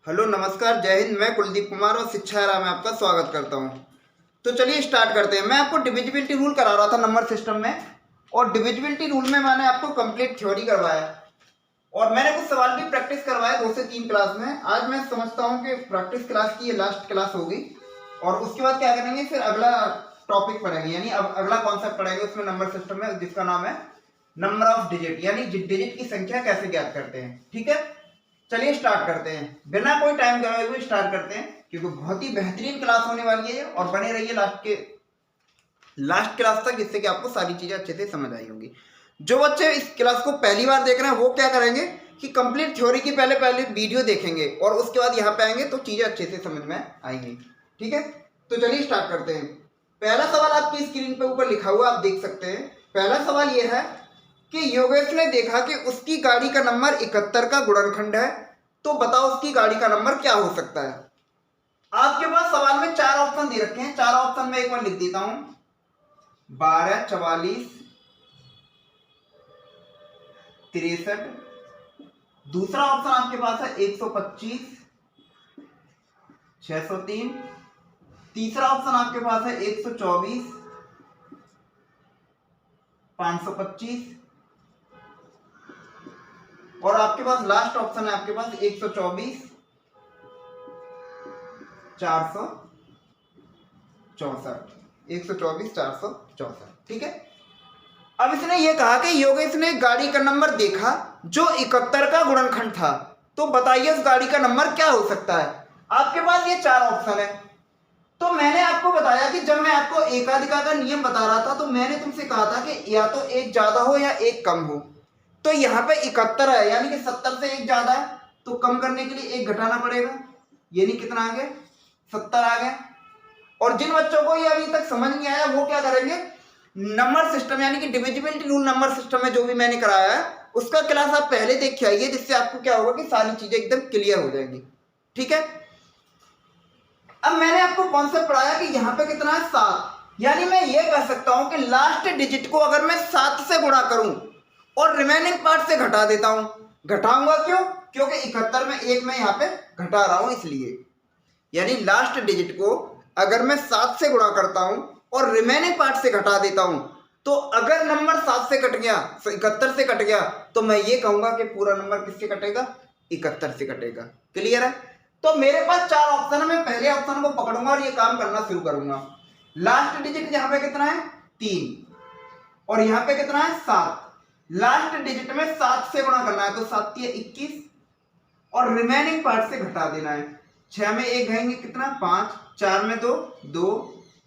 Hello नमस्कार जय हिंद। मैं कुलदीप कुमार और शिक्षा यारा में आपका स्वागत करता हूं। तो चलिए स्टार्ट करते हैं। मैं आपको डिविजिबिलिटी रूल करा रहा था नंबर सिस्टम में, और डिविजिबिलिटी रूल में मैंने आपको कंप्लीट थ्योरी करवाया और मैंने कुछ सवाल भी प्रैक्टिस करवाए 2 से 3 क्लास में। आज मैं समझता हूं कि प्रैक्टिस क्लास की ये लास्ट क्लास होगी और उसके बाद क्या करेंगे, फिर अगला टॉपिक पढ़ेंगे, यानी अब अगला कॉन्सेप्ट पढ़ेंगे उसमें नंबर सिस्टम में, जिसका नाम है नंबर ऑफ डिजिट, यानी डिजिट की संख्या कैसे ज्ञात करते हैं। ठीक है, चलिए स्टार्ट करते हैं। बिना कोई टाइम गवाए हुए स्टार्ट करते हैं, क्योंकि बहुत ही बेहतरीन क्लास होने वाली है और बने रहिए लास्ट क्लास तक, जिससे कि आपको सारी चीजें अच्छे से समझ आई होंगी। जो बच्चे इस क्लास को पहली बार देख रहे हैं वो क्या करेंगे कि कंप्लीट थ्योरी की पहले वीडियो देखेंगे और उसके बाद यहाँ पे आएंगे तो चीजें अच्छे से समझ में आएंगी। ठीक है, तो चलिए स्टार्ट करते हैं। पहला सवाल आपकी स्क्रीन पे ऊपर लिखा हुआ आप देख सकते हैं। पहला सवाल यह है कि योगेश ने देखा कि उसकी गाड़ी का नंबर 71 का गुणनखंड है, तो बताओ उसकी गाड़ी का नंबर क्या हो सकता है। आपके पास सवाल में 4 ऑप्शन दे रखे हैं। 4 ऑप्शन में एक बार लिख देता हूं, 12, 44, 63। दूसरा ऑप्शन आपके पास है 125, 603। तीसरा ऑप्शन आपके पास है 124, 525। और आपके पास लास्ट ऑप्शन है आपके पास 124, 464। 124, 464। ठीक है, अब इसने ये कहा कि योगेश ने गाड़ी का नंबर देखा जो 71 का गुणनखंड था, तो बताइए उस गाड़ी का नंबर क्या हो सकता है। आपके पास ये 4 ऑप्शन है। तो मैंने आपको बताया कि जब मैं आपको एकाधिका का नियम बता रहा था तो मैंने तुमसे कहा था कि या तो एक ज्यादा हो या एक कम हो। तो यहाँ पे 71 है, यानी कि 70 से एक ज्यादा है, तो कम करने के लिए एक घटाना पड़ेगा, यानी कितना आ गया, 70 आ गया। और जिन बच्चों को ये अभी तक समझ नहीं आया वो क्या करेंगे, नंबर सिस्टम यानी कि डिविजिबिलिटी रूल नंबर सिस्टम में जो भी मैंने कराया है उसका क्लास आप पहले देख के आइए, जिससे आपको क्या होगा कि सारी चीजें एकदम क्लियर हो जाएंगी। ठीक है, अब मैंने आपको कॉन्सेप्ट पढ़ाया कि यहाँ पे कितना है, 7, यानी मैं ये कह सकता हूं कि लास्ट डिजिट को अगर मैं 7 से गुणा करूं और रिमेनिंग पार्ट से घटा देता हूं। घटाऊंगा क्यों, क्योंकि 71 में एक मैं यहाँ पे घटा रहा हूं इसलिए। यानी लास्ट डिजिट को अगर मैं 7 से गुणा करता हूं और रिमेनिंग पार्ट से घटा देता हूं, तो अगर नंबर 7 से कट गया, 71 से कट गया, तो मैं ये कहूंगा कि पूरा नंबर किससे कटेगा, 71 से कटेगा। क्लियर है, तो मेरे पास 4 ऑप्शन है। मैं पहले ऑप्शन को पकड़ूंगा और ये काम करना शुरू करूंगा। लास्ट डिजिट यहाँ पे कितना है, 3, और यहाँ पे कितना है, 7। लास्ट डिजिट में 7 से गुणा करना है, तो 7 × 21 और रिमेनिंग पार्ट से घटा देना है। 6 में 1 घाएंगे कितना, 5, 4 में 2, 2,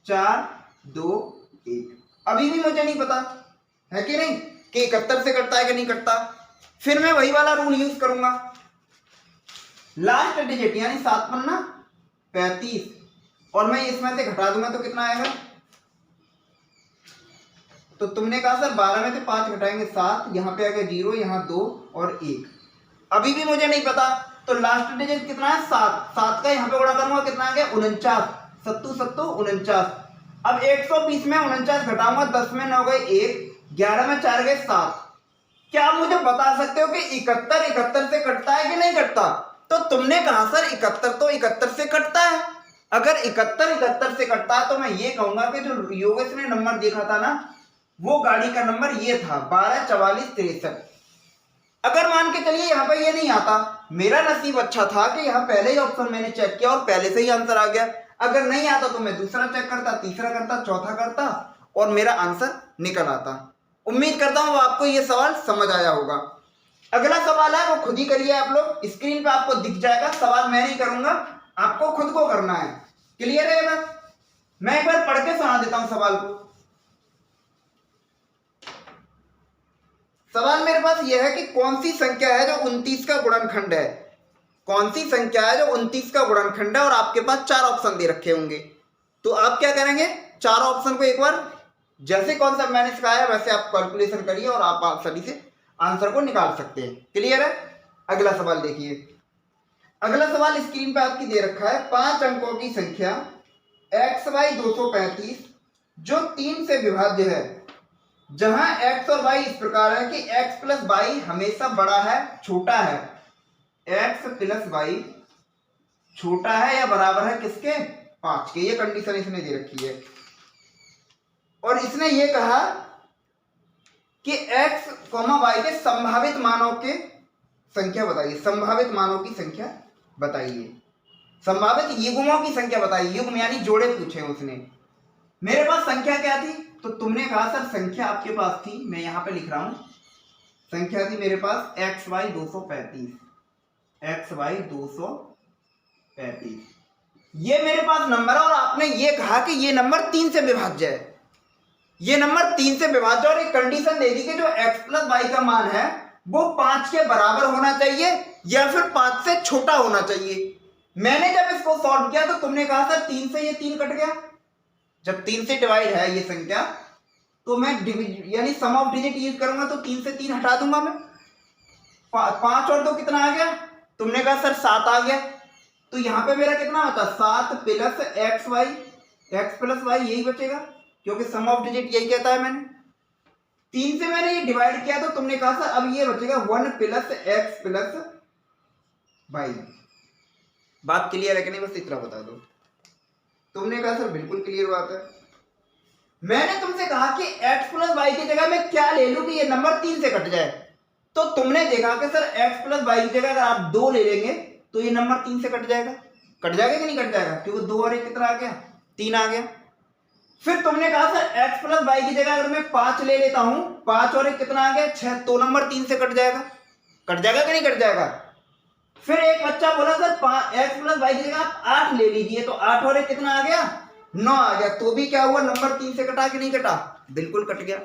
4, 2, 1। अभी भी मुझे नहीं पता है कि नहीं कि 71 से कटता है कि नहीं कटता। फिर मैं वही वाला रूल यूज करूंगा। लास्ट डिजिट यानी 7 पन्ना 35, और मैं इसमें से घटा दूंगा तो कितना आएगा, तो तुमने कहा सर 12 में से 5 घटाएंगे 7, यहाँ पे आ गया 0, यहाँ 2 और 1। अभी भी मुझे नहीं पता, तो लास्ट डिजिट कितना है, 7। 7 का यहाँ पे गुणा करूंगा कितना आ गया, 49, 7 7 49। अब 120 में 49 घटाऊंगा, 10 में 9 गए 1, 11 में 4 गए 7। क्या मुझे बता सकते हो कि 71 से कटता है कि नहीं कटता। तो तुमने कहा सर 71 तो 71 से कटता है। अगर 71 से कटता है तो मैं ये कहूंगा कि जो योगेश ने नंबर देखा था ना, वो गाड़ी का नंबर ये था, 12, 44, 63। अगर मान के चलिए यहाँ पे ये नहीं आता, मेरा नसीब अच्छा था कि यहाँ पहले ही ऑप्शन मैंने चेक किया और पहले से ही आंसर आ गया। अगर नहीं आता तो मैं दूसरा चेक करता, तीसरा करता, चौथा करता और मेरा आंसर निकल आता। उम्मीद करता हूं आपको ये सवाल समझ आया होगा। अगला सवाल है वो खुद ही करिए आप लोग, स्क्रीन पे आपको दिख जाएगा। सवाल मैं नहीं करूंगा, आपको खुद को करना है। क्लियर है बस, मैं एक बार पढ़ के सुना देता हूं सवाल को। सवाल मेरे पास यह है कि कौन सी संख्या है जो 29 का गुणनखंड है। कौन सी संख्या है जो 29 का गुणनखंड है, और आपके पास 4 ऑप्शन दे रखे होंगे। तो आप क्या करेंगे, 4 ऑप्शन को एक बार जैसे कॉन्सेप्ट मैंने सिखाया वैसे आप कैलकुलेशन करिए और आप आसानी से आंसर को निकाल सकते हैं। क्लियर है, अगला सवाल देखिए। अगला सवाल स्क्रीन पे आपकी दे रखा है, 5 अंकों की संख्या XY 235 जो 3 से विभाज्य है, जहां x और y इस प्रकार है कि x + y हमेशा बड़ा है छोटा है, x + y छोटा है या बराबर है किसके, 5 के। ये कंडीशन इसने दे रखी है। और इसने ये कहा कि x, y के संभावित मानों के संख्या बताइए। संभावित मानों की संख्या बताइए, संभावित युग्मों की संख्या बताइए। युग्म यानी जोड़े पूछे उसने। मेरे पास संख्या क्या थी, तो तुमने कहा सर संख्या आपके पास थी, मैं यहां पे लिख रहा हूं, संख्या थी मेरे पास xy 235, xy 235। ये मेरे पास नंबर है और आपने ये कहा कि ये नंबर 3 से विभाज्य है। ये नंबर 3 से विभाज्य, और एक कंडीशन दे दी कि जो x प्लस वाई का मान है वो 5 के बराबर होना चाहिए या फिर 5 से छोटा होना चाहिए। मैंने जब इसको सॉल्व किया तो तुमने कहा सर 3 से ये 3 कट गया। जब 3 से डिवाइड है ये संख्या तो मैं यानी सम ऑफ डिजिट यूज करूंगा, तो 3 से 3 हटा दूंगा मैं। 5 और 2 कितना आ गया, तुमने कहा सर 7 आ गया। तो यहां पे मेरा कितना बचा, 7 plus x y, x plus y यही बचेगा, क्योंकि सम ऑफ डिजिट यही कहता है। मैंने 3 से मैंने ये डिवाइड किया तो तुमने कहा सर अब ये बचेगा 1 प्लस एक्स प्लस वाई। बात क्लियर है कि नहीं, बस इतना बता दो। तुमने कहा सर बिल्कुल क्लियर बात है। मैंने तुमसे कहा कि x प्लस वाई की जगह मैं क्या ले लूं कि ये नंबर 3 से कट जाए, तो तुमने देखा कि सर x प्लस वाई की जगह अगर आप 2 ले लेंगे तो ये नंबर 3 से कट जाएगा। कट जाएगा कि नहीं कट जाएगा, क्योंकि 2 और 1 कितना आ गया, 3 आ गया। फिर तुमने कहा सर x प्लस वाई की जगह अगर मैं 5 ले लेता हूं, 5 और 1 कितना आ गया, 6, तो नंबर 3 से कट जाएगा। कट जाएगा कि नहीं कट जाएगा। फिर एक बच्चा बोला सर x प्लस वाई की जगह आप 8 ले लीजिए, तो 8 और 1 कितना आ गया, 9 आ गया। तो भी क्या हुआ, नंबर 3 से कटा कि नहीं कटा, बिल्कुल कट गया।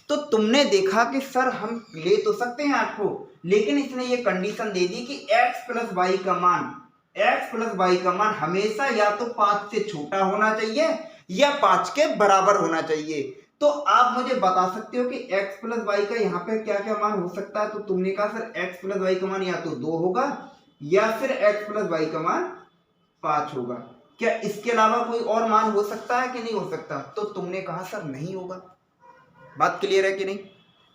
तो तुमने देखा कि सर हम ले तो सकते हैं 8 को, लेकिन इसने ये कंडीशन दे दी कि x प्लस वाई का मान, x प्लस वाई का मान हमेशा या तो 5 से छोटा होना चाहिए या 5 के बराबर होना चाहिए। तो आप मुझे बता सकते हो कि x प्लस वाई का यहाँ पे क्या क्या मान हो सकता है। तो तुमने कहा सर x प्लस वाई का मान या तो 2 होगा या फिर x प्लस वाई का मान 5 होगा। क्या इसके अलावा कोई और मान हो सकता है कि नहीं हो सकता, तो तुमने कहा सर नहीं होगा। बात क्लियर है कि नहीं,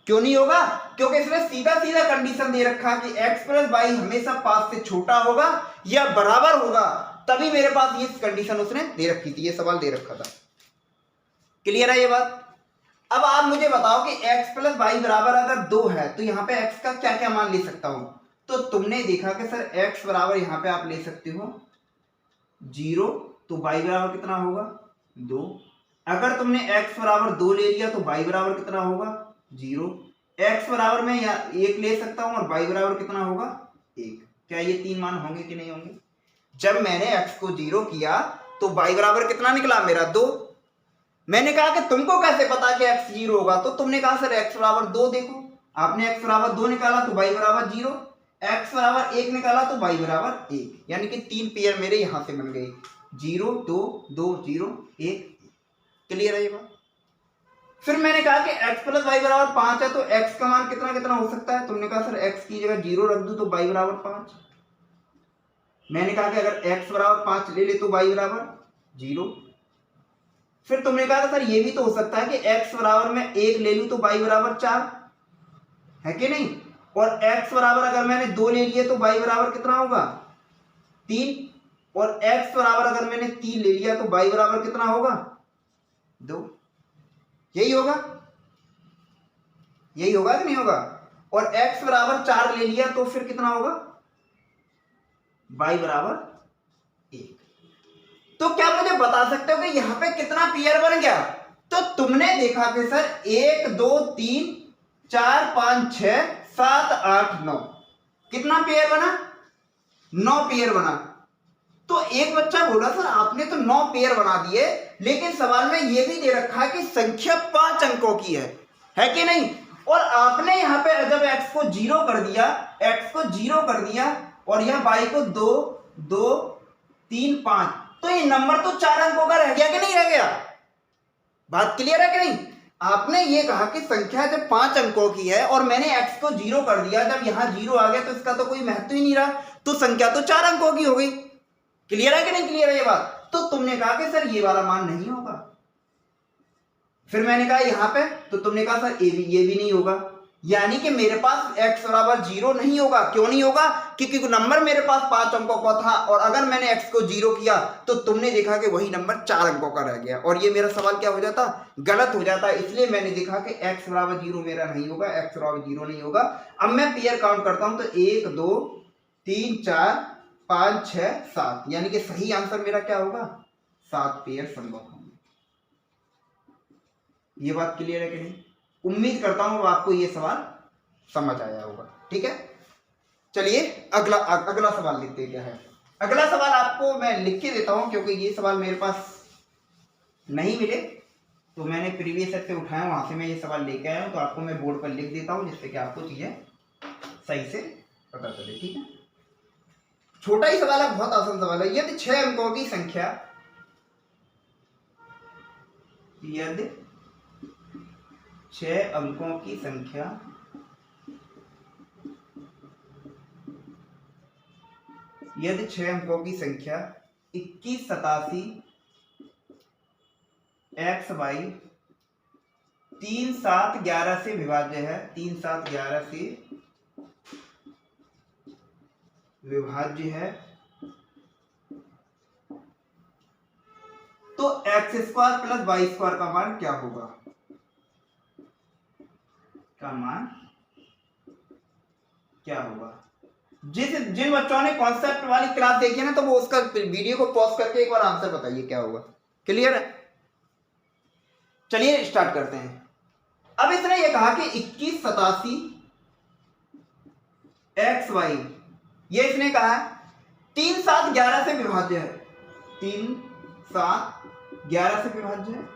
क्यों नहीं होगा, क्योंकि इसने सीधा सीधा कंडीशन दे रखा कि x प्लस वाई हमेशा 5 से छोटा होगा या बराबर होगा, तभी मेरे पास ये कंडीशन उसने दे रखी थी, ये सवाल दे रखा था। क्लियर है ये बात। अब आप मुझे बताओ कि x प्लस वाई बराबर अगर 2 है तो यहाँ पे x का क्या क्या मान ले सकता हूं। तो तुमने देखा कि सर x बराबर यहाँ पे आप ले सकते हो 0, तो y बराबर कितना होगा 2। अगर तुमने x बराबर 2 ले लिया तो y बराबर कितना होगा 0। x बराबर मैं 1 ले सकता हूं और y बराबर कितना होगा 1। क्या ये 3 मान होंगे कि नहीं होंगे। जब मैंने x को 0 किया तो y बराबर कितना निकला मेरा 2। मैंने कहा कि तुमको कैसे पता कि x 0 होगा, तो तुमने कहा सर x बराबर 2 देखो, आपने x बराबर 2 निकाला तो y बराबर 0, x बराबर 1 निकाला तो y बराबर 1, यानी कि 3 पेयर मेरे यहां से बन गए 0 2 2 0 1। क्लियर है ये बात। फिर मैंने कहा कि x प्लस वाई बराबर 5 है, तो x का मान कितना कितना हो सकता है। तुमने कहा सर x की जगह 0 रख दूं तो y बराबर 5। मैंने कहा कि अगर x बराबर 5 ले ले तो y बराबर 0। फिर तुमने कहा था सर ये भी तो हो सकता है कि x बराबर मैं 1 ले लूं तो y बराबर 4 है कि नहीं, और x बराबर अगर मैंने 2 ले लिए तो y बराबर कितना होगा 3, और x बराबर अगर मैंने 3 ले लिया तो y बराबर कितना होगा 2। यही होगा, यही होगा कि नहीं होगा। और x बराबर 4 ले लिया तो फिर कितना होगा y बराबर 1। तो क्या मुझे बता सकते हो कि यहां पे कितना पेयर बन गया। तो तुमने देखा कि सर 1 2 3 4 5 6 7 8 9, कितना पेयर बना 9 पेयर बना। तो एक बच्चा बोला सर आपने तो 9 पेयर बना दिए, लेकिन सवाल में यह भी दे रखा है कि संख्या 5 अंकों की है कि नहीं। और आपने यहां पे जब x को 0 कर दिया, x को 0 कर दिया और यह y को 2 2 3 5, तो ये नंबर तो 4 अंकों का रह गया कि नहीं रह गया। बात क्लियर है कि नहीं। आपने ये कहा कि संख्या जब 5 अंकों की है और मैंने x को 0 कर दिया, जब यहां 0 आ गया तो इसका तो कोई महत्व ही नहीं रहा, तो संख्या तो 4 अंकों की हो गई। क्लियर है कि नहीं क्लियर है ये बात। तो तुमने कहा कि सर ये वाला मान नहीं होगा। फिर मैंने कहा यहां पे, तो तुमने कहा सर ये भी नहीं होगा। यानी कि मेरे पास x बराबर 0 नहीं होगा। क्यों नहीं होगा? क्योंकि नंबर मेरे पास 5 अंकों का था और अगर मैंने x को 0 किया तो तुमने देखा कि वही नंबर 4 अंकों का रह गया और ये मेरा सवाल क्या हो जाता? गलत हो जाता। इसलिए मैंने देखा कि x बराबर 0 मेरा नहीं होगा, x बराबर 0 नहीं होगा। अब मैं पेयर काउंट करता हूं तो 1 2 3 4 5 6 7, यानी कि सही आंसर मेरा क्या होगा? 7 पेयर संभव होंगे। ये बात क्लियर है कि नहीं? उम्मीद करता हूं आपको ये सवाल समझ आया होगा। ठीक है, चलिए अगला सवाल लिखते हैं। क्या है अगला सवाल? आपको मैं लिख के देता हूं क्योंकि ये सवाल मेरे पास नहीं मिले, तो मैंने प्रीवियस सेट से उठाया, वहां से मैं ये सवाल लेके आया हूं, तो आपको मैं बोर्ड पर लिख देता हूं जिससे कि आपको चीजें सही से पता चले। ठीक है, छोटा ही सवाल है, बहुत आसान सवाल है। यदि 6 अंकों की संख्या, यदि 6 अंकों की संख्या यदि 6 अंकों की संख्या 21 87 एक्स वाई 3 7 11 से विभाज्य है, 3 7 11 से विभाज्य है, तो x square plus y square का मान क्या होगा? का मान क्या होगा? जिन बच्चों ने कॉन्सेप्ट वाली क्लास देखी है ना, तो वो उसका वीडियो को पॉज करके एक बार आंसर बताइए क्या होगा। क्लियर है? चलिए स्टार्ट करते हैं। अब इसने ये कहा कि 21 87 एक्स वाई, ये इसने कहा है 3 7 11 से विभाज्य है, 3 7 11 से विभाज्य है।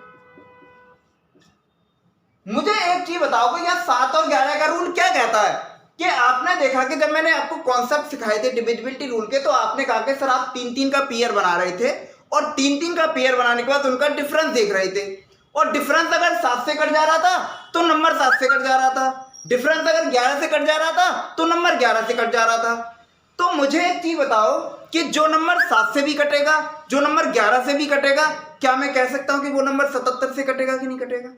मुझे एक चीज बताओ कि यार 7 और 11 का रूल क्या कहता है? कि आपने देखा कि जब मैंने आपको कॉन्सेप्ट सिखाए थे डिविजिबिलिटी रूल के, तो आपने कहा कि सर आप 3-3 का पेयर बना रहे थे और 3-3 का पेयर बनाने के बाद उनका डिफरेंस देख रहे थे, और डिफरेंस अगर 7 से कट जा रहा था तो नंबर 7 से कट जा रहा था, डिफरेंस अगर 11 से कट जा रहा था तो नंबर 11 से कट जा रहा था। तो मुझे एक चीज बताओ कि जो नंबर 7 से भी कटेगा, जो नंबर 11 से भी कटेगा, क्या मैं कह सकता हूं कि वो नंबर 77 से कटेगा कि नहीं कटेगा?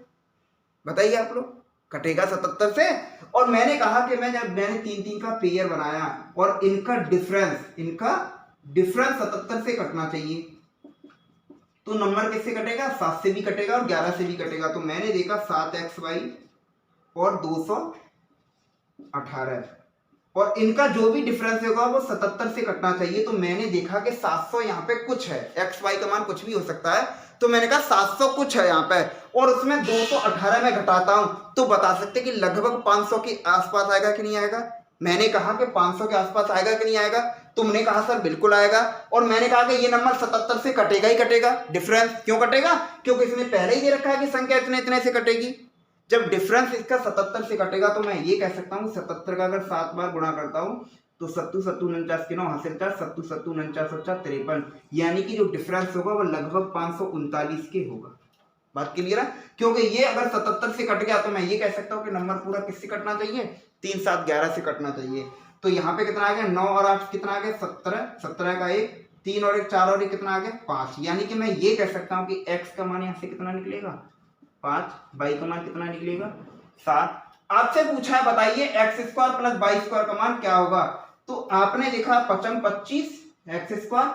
बताइए आप लोग। कटेगा 77 से। और मैंने कहा कि जब मैंने 3-3 का पेयर बनाया और इनका डिफरेंस 77 से कटना चाहिए, तो नंबर किससे कटेगा? 7 से भी कटेगा और 11 से भी कटेगा। तो मैंने देखा 7xy और 218, और इनका जो भी डिफरेंस होगा वो 77 से कटना चाहिए। तो मैंने देखा कि 700 यहाँ पे कुछ है, xy का मान कुछ भी हो सकता है, तो मैंने कहा 700 कुछ है यहाँ पे, और उसमें 218 में घटाता हूं तो बता सकते कि लगभग 500 के आसपास आएगा कि नहीं आएगा? मैंने कहा कि 500 के आसपास आएगा कि नहीं आएगा? तुमने कहा सर बिल्कुल आएगा, और मैंने कहा कि ये नंबर 77 से कटेगा ही कटेगा। डिफरेंस क्यों कटेगा? क्योंकि इसने पहले ही दे रखा है कि संख्या इतने इतने से कटेगी। जब डिफरेंस इसका 77 से कटेगा तो मैं ये कह सकता हूँ 77 का अगर 7 बार गुणा करता हूँ तो 7 7 49 के 9 हासिल 4 7 7 49 53, यानी कि जो डिफरेंस होगा वो लगभग 539 के होगा। बात क्लियर है? क्योंकि ये अगर 77 से कट गया तो मैं ये कह सकता हूँ कि नंबर पूरा किससे कटना चाहिए? 3 7 11 से कटना चाहिए। तो यहाँ पे कितना आ गया? 9 और 8 कितना आ गया? 17, 17 का 1, 3 और 1 4 और 1 कितना आ गया? 5। यानी कि मैं ये कह सकता हूँ कि x का मान यहाँ से कितना निकलेगा? 5, y का मान कितना निकलेगा? 7। आपसे पूछा है बताइए x square plus y square का मान क्या होगा? तो आपने देखा 55 25 एक्स स्क्वायर,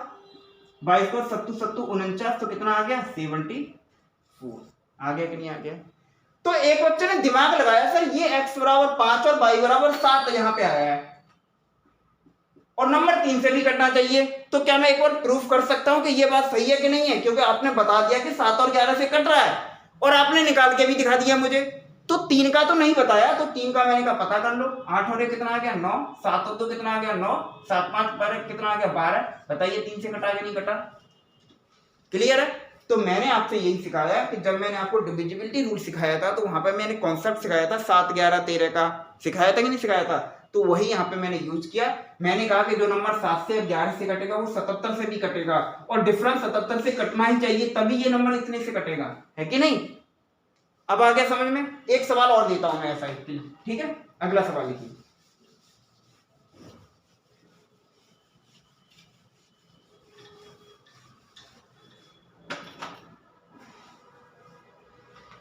वाई स्क्वायर 7 7 49, तो कितना आ गया? 74। आ गया कि नहीं आ गया? तो एक बच्चे ने दिमाग लगाया, सर ये x बराबर 5 और y बराबर 7 यहाँ पे आया है और नंबर 3 से भी कटना चाहिए, तो क्या मैं एक बार प्रूफ कर सकता हूं कि ये बात सही है कि नहीं है? क्योंकि आपने बता दिया कि 7 और 11 से कट रहा है और आपने निकाल के भी दिखा दिया मुझे, तो 3 का तो नहीं बताया, तो 3 का मैंने कहा पता कर लो। 8 और 1 कितना आ गया? 9, 7 और 2 कितना आ गया? 9, 7 5 12 कितना आ गया? 12। बताइए 3 से कटा या नहीं कटा? क्लियर है? तो मैंने आपसे यही सिखाया कि जब मैंने आपको डिविजिबिलिटी रूल सिखाया था तो वहां पर मैंने कॉन्सेप्ट सिखाया था 7 11 13 का, सिखाया था कि नहीं सिखाया था? तो वही यहाँ पे मैंने यूज किया। मैंने कहा कि जो नंबर 7 से 11 से कटेगा वो 77 से भी कटेगा, और डिफरेंस 77 से कटना ही चाहिए, तभी ये नंबर इतने से कटेगा, है कि नहीं? अब आ गया समझ में? एक सवाल और देता हूं मैं ऐसा ही, ठीक है? अगला सवाल लिखिए।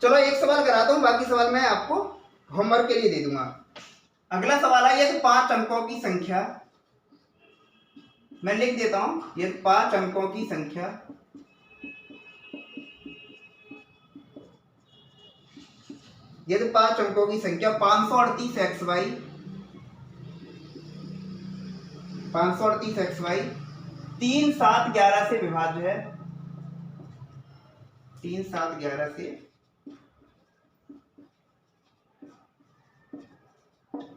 चलो एक सवाल कराता हूं, बाकी सवाल मैं आपको होमवर्क के लिए दे दूंगा। अगला सवाल है, यदि 5 अंकों की संख्या, मैं लिख देता हूं, यदि 5 अंकों की संख्या यदि 5 अंकों की संख्या 538xy 3 7 11 से विभाज्य है, 3 7 11 से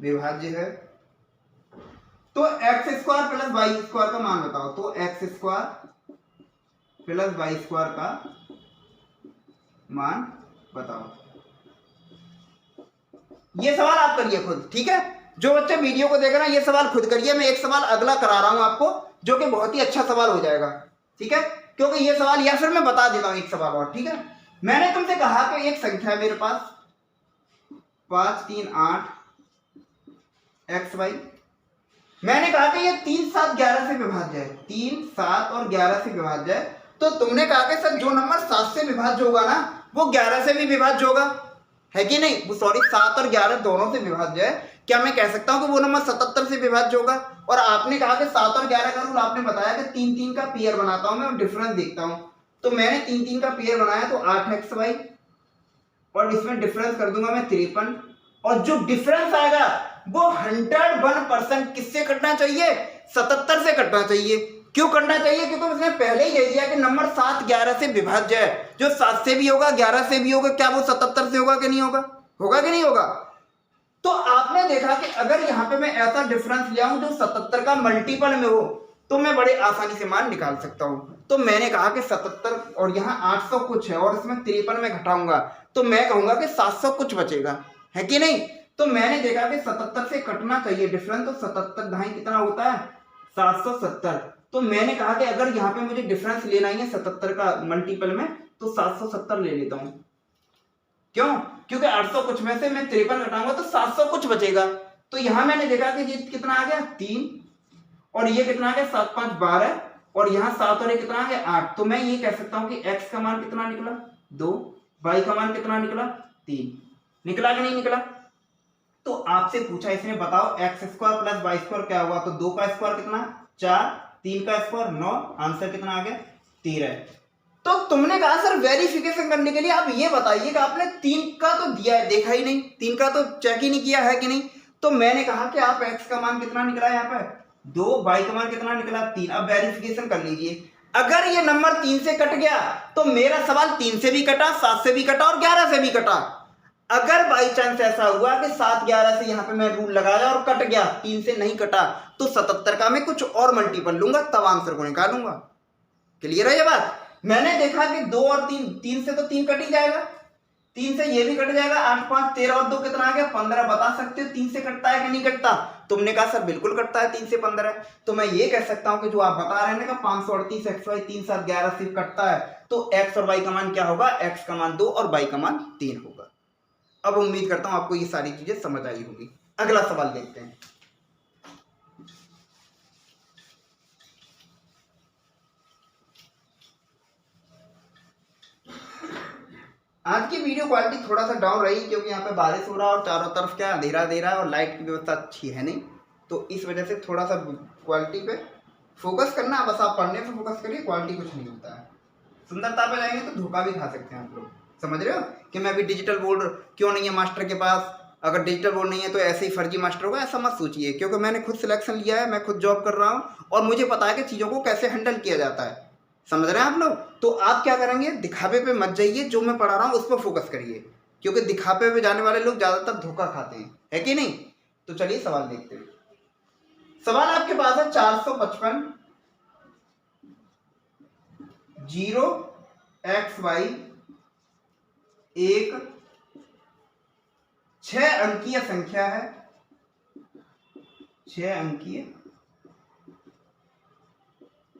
विभाज्य है, तो x square plus y square का मान बताओ। तो x square plus y square का मान बताओ। ये सवाल आप करिए खुद, ठीक है। जो बच्चे वीडियो को देख रहे हैं ये सवाल खुद करिए। मैं एक सवाल अगला करा रहा हूं आपको, जो कि बहुत ही अच्छा सवाल हो जाएगा, ठीक है। क्योंकि ये सवाल, या फिर मैं बता देता हूं एक सवाल और, ठीक है। मैंने तुमसे कहा कि एक संख्या है मेरे पास 5 3 8 XY, मैंने कहा कि ये 3 7 11 से विभाज्य है, 3 7 और 11 से विभाज्य है। तो तुमने कहा कि सर जो नंबर 7 से विभाज्य होगा ना वो 11 से भी विभाज्य होगा, है कि नहीं। वो सॉरी 7 और 11 दोनों से विभाज्य है। क्या मैं कह सकता हूं कि वो नंबर 77 से विभाज्य होगा? और आपने कहा कि 7 और 11 का रूल आपने बताया कि 3 3 का पेयर बनाता हूं मैं और डिफरेंस देखता हूं। तो मैंने 3 3 का पेयर बनाया, तो 8xy, और इसमें डिफरेंस कर दूंगा मैं 53, और जो डिफरेंस आएगा वो 101% किससे कटना चाहिए? 77 से कटना चाहिए। क्यों करना चाहिए? क्योंकि उसने पहले ही कह दिया कि नंबर 7 11 से विभाज्य है। जो 7 से भी होगा 11 से भी होगा, क्या वो 77 से होगा कि नहीं होगा? होगा कि नहीं होगा? तो आपने देखा कि अगर यहाँ पे मैं ऐसा डिफरेंस ले आऊं जो 77 का मल्टीपल में हो, तो मैं बड़े आसानी से मान निकाल सकता हूं। तो मैंने कहा कि 77 और यहाँ 800 कुछ है, और इसमें 53 में घटाऊंगा, तो मैं कहूंगा कि 700 कुछ बचेगा, है कि नहीं। तो मैंने देखा कि 77 से कटना चाहिए डिफरेंस, तो 77 ढाई कितना होता है? 770। तो मैंने कहा कि अगर यहाँ पे मुझे डिफरेंस लेना ही है 77 का मल्टीपल में, तो 770 ले लेता हूं। क्यों? क्योंकि 800 कुछ में से मैं 53 घटाऊंगा तो 700 कुछ बचेगा। तो यहां मैंने देखा कि ये कितना आ गया? 3, और ये कितना आ गया? 7 5 12, और यहाँ 7 और ये कितना आ गया? 8। तो मैं ये कह सकता हूं कि x का मान कितना निकला? 2, y का मान कितना निकला? 3। निकला कि नहीं निकला? तो आपसे पूछा इसने, बताओ x square plus y square क्या हुआ? तो 2 का स्क्वायर कितना? 4, 3 का स्क्वायर 9, आंसर कितना आ गया? 13। तो तुमने कहा सर वेरिफिकेशन करने के लिए आप ये बताइए कि आपने 3 का तो दिया है, देखा ही नहीं, 3 का तो चेक ही नहीं किया है कि नहीं। तो मैंने कहा कि आप x का मान कितना निकला है यहाँ पर? 2, y का मान कितना निकला? 3। अब वेरिफिकेशन कर लीजिए। अगर ये नंबर 3 से कट गया तो मेरा सवाल 3 से भी कटा, 7 से भी कटा और 11 से भी कटा। अगर बाई चांस ऐसा हुआ कि 7 11 से यहाँ पे मैं रूल लगाया और कट गया, 3 से नहीं कटा, तो 77 का मैं कुछ और मल्टीपल लूंगा, तब आंसर को निकालूंगा। क्लियर है ये बात? मैंने देखा कि 2 और 3, 3 से तो 3 कट ही जाएगा, 3 से ये भी कट जाएगा, 8 5 13 और 2 कितना आ गया? 15। बता सकते हो 3 से कटता है कि नहीं कटता? तुमने कहा सर बिल्कुल कटता है 3 से 15। तो मैं ये कह सकता हूं कि जो आप बता रहे हैं ना 538 XY 3 7 11 से कटता है, तो x और y का मान क्या होगा? x का मान 2 और y का मान 3 होगा। अब उम्मीद करता हूं आपको ये सारी चीजें समझ आई होगी। अगला सवाल देखते हैं। आज की वीडियो क्वालिटी थोड़ा सा डाउन रही क्योंकि यहाँ पे बारिश हो रहा है और चारों तरफ क्या अंधेरा दे रहा है और लाइट की व्यवस्था अच्छी है नहीं, तो इस वजह से थोड़ा सा क्वालिटी पे फोकस करना है। बस आप पढ़ने पे फोकस करिए, क्वालिटी कुछ नहीं होता है। सुंदरता पे जाएंगे तो धोखा भी खा सकते हैं आप लोग। समझ रहे हो कि मैं अभी डिजिटल बोर्ड क्यों नहीं है मास्टर के पास? अगर डिजिटल बोर्ड नहीं है तो ऐसे ही फर्जी मास्टर होगा, ऐसा मत सोचिए। क्योंकि मैंने खुद सिलेक्शन लिया है, मैं खुद जॉब कर रहा हूँ और मुझे पता है कि चीज़ों को कैसे हैंडल किया जाता है। समझ रहे हैं आप लोग? तो आप क्या करेंगे, दिखावे पे मत जाइए, जो मैं पढ़ा रहा हूँ उस पर फोकस करिए, क्योंकि दिखावे पे जाने वाले लोग ज़्यादातर धोखा खाते हैं, है कि नहीं। तो चलिए सवाल देखते हैं। सवाल आपके पास है 455 0xy एक 6 अंकीय संख्या है, 6 अंकीय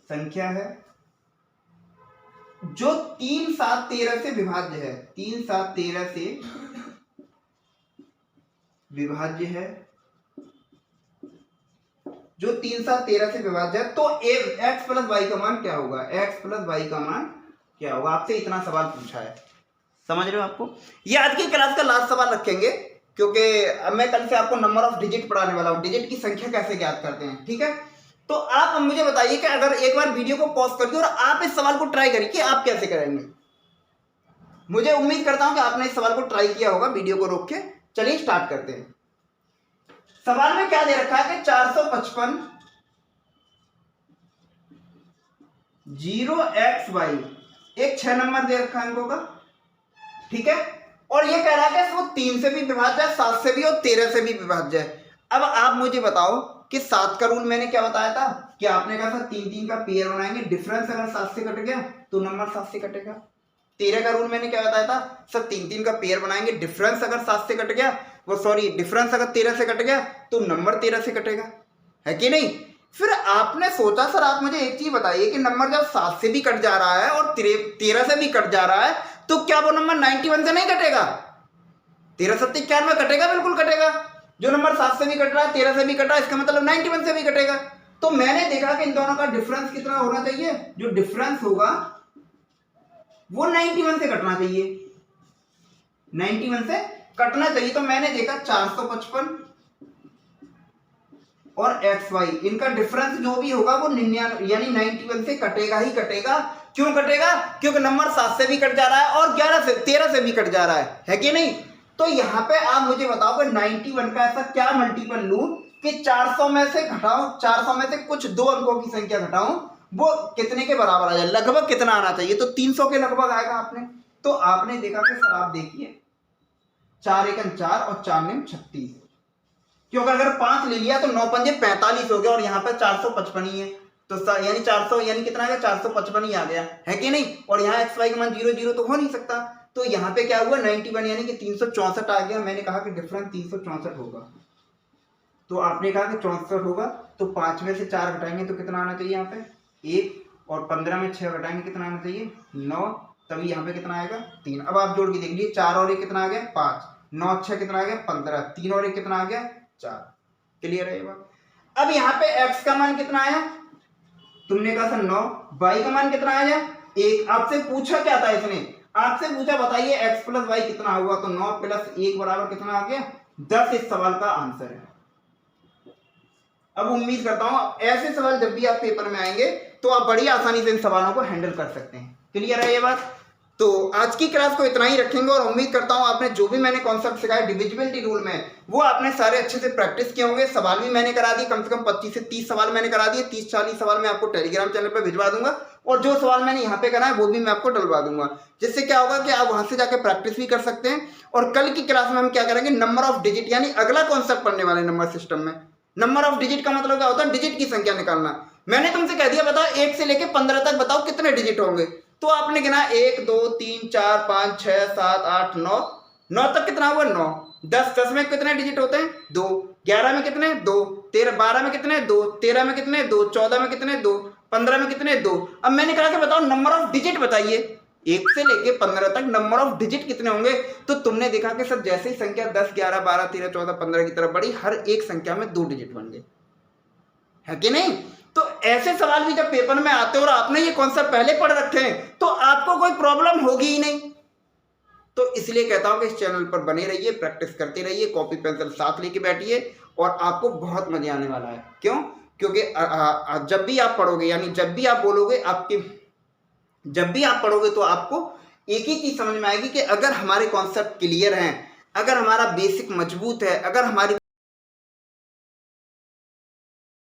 संख्या है जो 3 7 13 से विभाज्य है, 3 7 13 से विभाज्य है, जो 3 7 13 से विभाज्य है। तो x प्लस वाई का मान क्या होगा? x प्लस वाई का मान क्या होगा? आपसे इतना सवाल पूछा है, समझ रहे हो? आपको ये आज की क्लास का लास्ट सवाल रखेंगे, क्योंकि अब मैं कल से आपको नंबर ऑफ डिजिट पढ़ाने वाला हूँ, डिजिट की संख्या कैसे ज्ञात करते हैं, ठीक है। तो आप मुझे बताइए कि अगर एक बार वीडियो को पॉज करिए और आप इस सवाल को ट्राई करिए कि आप कैसे करेंगे। मुझे उम्मीद करता हूं कि आपने इस सवाल को ट्राई किया होगा वीडियो को रोक के। चलिए स्टार्ट करते हैं। सवाल में क्या दे रखा है कि 455 0xy एक 6 नंबर दे रखा है इनको का, ठीक है। और ये कह रहा है कि वो 3 से भी विभाज्य है, 7 से भी और 13 से भी विभाज्य है। अब आप मुझे बताओ कि 7 का रूल मैंने क्या बताया था कि आपने कहा था 3-3 का पेयर बनाएंगे, डिफरेंस अगर 7 से कट गया तो नंबर 7 से कटेगा। 13 का रूल मैंने क्या बताया था, सर 3-3 का पेयर बनाएंगे, डिफरेंस अगर 7 से कट गया, डिफरेंस अगर 13 से कट गया तो नंबर 13 से कटेगा, है कि नहीं। फिर आपने सोचा सर आप मुझे एक चीज बताइए कि नंबर जब 7 से भी कट जा रहा है और 13 से भी कट जा रहा है तो क्या वो नंबर 91 से नहीं कटेगा? 13 7 91 कटेगा, बिल्कुल कटेगा। जो नंबर 7 से भी कट रहा है, 13 से भी कट रहा है, इसका मतलब 91 से भी कटेगा। तो मैंने देखा कि इन दोनों का डिफरेंस कितना होना चाहिए, जो डिफरेंस होगा वो 91 से कटना चाहिए, 91 से कटना चाहिए। तो मैंने देखा 455 और xy इनका डिफरेंस जो भी होगा वो 99 यानी 91 से कटेगा ही कटेगा। क्यों कटेगा? क्योंकि नंबर 7 से भी कट जा रहा है और 13 से भी कट जा रहा है कि नहीं। तो यहां पे आप मुझे बताओ कि 91 का ऐसा क्या मल्टीपल लूं कि 400 में से घटाऊं, 400 में से कुछ 2 अंकों की संख्या घटाऊं, वो कितने के बराबर आ जाए, लगभग कितना आना चाहिए, तो 300 के लगभग आएगा। आपने तो आपने देखा कि सर आप देखिए 4 एकम 4 और 4 नेम 36, क्योंकि अगर 5 ले लिया तो 9 पंजे 45 हो गया और यहाँ पे 455 ही है, तो यानी 400 यानी कितना आ गया, 455 ही आ गया, है कि नहीं। और यहाँ xy का मान 0 0 तो हो नहीं सकता, तो यहाँ पे क्या हुआ 91 यानी कि 364 आ गया। मैंने कहा कि डिफरेंस 364 होगा, तो आपने कहा कि 64 होगा, तो 5 में से 4 घटाएंगे तो कितना आना चाहिए यहाँ पे 1, और 15 में 6 घटाएंगे कितना आना चाहिए 9, तभी यहाँ पे कितना आएगा 3। अब आप जोड़ के देख लीजिए, 4 और 1 कितना आ गया 5, 9 6 कितना आ गया 15, 3 और 1 कितना आ गया 4। क्लियर है ये बात। अब यहाँ पे x का मान कितना आया, तुमने कहा सर 9, y का मान कितना आया 1। आपसे पूछा क्या था इसने, आपसे पूछा बताइए x प्लस y कितना हुआ, तो 9 प्लस 1 बराबर कितना आ गया 10। इस सवाल का आंसर है। अब उम्मीद करता हूं ऐसे सवाल जब भी आप पेपर में आएंगे तो आप बड़ी आसानी से इन सवालों को हैंडल कर सकते हैं। क्लियर है ये बात। तो आज की क्लास को इतना ही रखेंगे और उम्मीद करता हूं आपने जो भी मैंने कॉन्सेप्ट सिखाया डिविजिबिलिटी रूल में वो आपने सारे अच्छे से प्रैक्टिस किए होंगे। सवाल भी मैंने करा दिए, कम से कम 25 से 30 सवाल मैंने करा दिए। 30-40 सवाल मैं आपको टेलीग्राम चैनल पर भिजवा दूंगा और जो सवाल मैंने यहाँ पे करा है वो भी मैं आपको डलवा दूंगा, जिससे क्या होगा कि आप वहां से जाकर प्रैक्टिस भी कर सकते हैं। और कल की क्लास में हम क्या करेंगे, नंबर ऑफ डिजिट यानी अगला कॉन्सेप्ट पढ़ने वाले नंबर सिस्टम में। नंबर ऑफ डिजिट का मतलब क्या होता है, डिजिट की संख्या निकालना। मैंने तुमसे कह दिया बताओ 1 से लेके 15 तक बताओ कितने डिजिट होंगे, तो आपने गिना 1 2 3 4 5 6 7 8 9, 9 तक कितना हुआ 9, 10 में कितने डिजिट होते हैं 2, 11 में कितने 2, 13 12 में कितने 2, 13 में कितने 2, 14 में कितने 2, 15 में कितने 2। अब मैंने कहा कि बताओ नंबर ऑफ डिजिट बताइए, 1 से लेके 15 तक नंबर ऑफ डिजिट कितने होंगे। तो तुमने देखा कि सर जैसे ही संख्या 10 11 12 13 14 15 की तरफ बढ़ी, हर एक संख्या में 2 डिजिट बन गए, है कि नहीं। तो ऐसे सवाल भी जब पेपर में आते हैं और आपने ये कॉन्सेप्ट पहले पढ़ रखे हैं तो आपको कोई प्रॉब्लम होगी ही नहीं। तो इसलिए कहता हूं कि इस चैनल पर बने रहिए, प्रैक्टिस करते रहिए, कॉपी पेंसिल साथ लेके बैठिए और आपको बहुत मजे आने वाला है। क्यों? क्योंकि जब भी आप पढ़ोगे यानी जब भी आप बोलोगे जब भी आप पढ़ोगे तो आपको एक ही चीज समझ में आएगी कि अगर हमारे कॉन्सेप्ट क्लियर हैं, अगर हमारा बेसिक मजबूत है, अगर हमारी